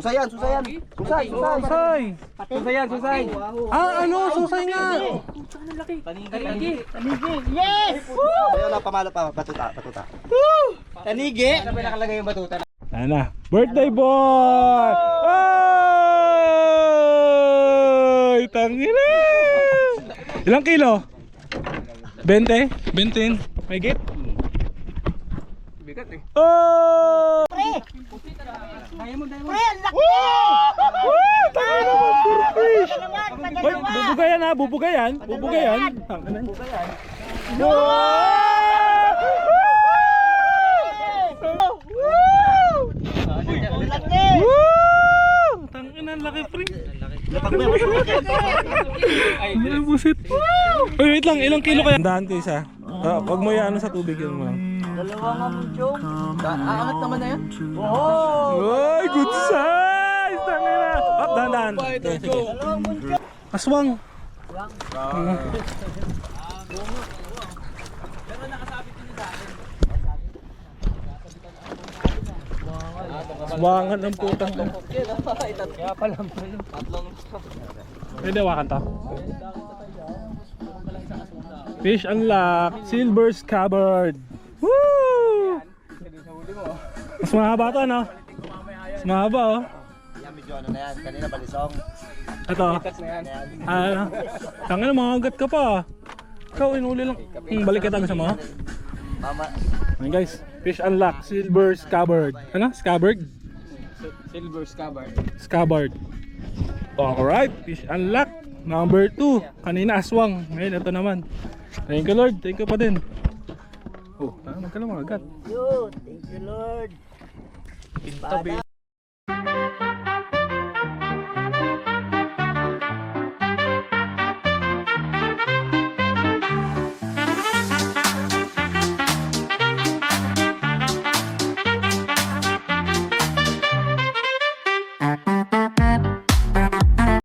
Susay yan, susay yan. Susay, susay. Susay. Susay yan, susay. Ah, ano? Susay nga. Tanigi. Yes! Ayaw na, pamalo pa. Batuta, batuta. Tanigi. Ano ba nakalagay yung batuta? Ayan na. Birthday boy! Ay! Tangina! Ilang kilo? 20? 20? May git? Bigat eh. Oh! Kaya mo, dahil mo. Pre, ang laki! Woo! Tangina mo! Puro fish! Naman, Hoy, bubugayan ha! Bubugayan! Bubugayan! Tangina. Ang laki! Woo! Tangina, ang laki pre! Lapag mo yan. Ay, busit! Uy, wait lang! Ilang kilo kaya? Dahan ko isa. Huwag mo yan sa tubig yun mo lang. Dalawa nga mo, Chong. Aangat naman na yan. Uy, good size! Tangina! Up, dahan-dahan. Dalawang bunso. Aswang! Aswangan ng putang to. Kaya pala. Tatlong. Pwede wakan to. Fish unlocked, silver scabbard. Woo! Mas mahaba to, no? Mas mahaba, oh. Yan, medyo ano na yan. Kanina balisong. Ito. Ano? Tangina, makagat ka pa. Ikaw, inuli lang. Balik kita gusto mo. Mama. Ayan guys, fish unlocked, silver scabbard. Ano? Scabbard? Silver scabbard. Scabbard. Alright, fish unlocked. Number 2. Kanina aswang. Ngayon, ito naman. Thank you Lord, thank you pa din. Oh, magkano mga agat? Yun, thank you, Lord.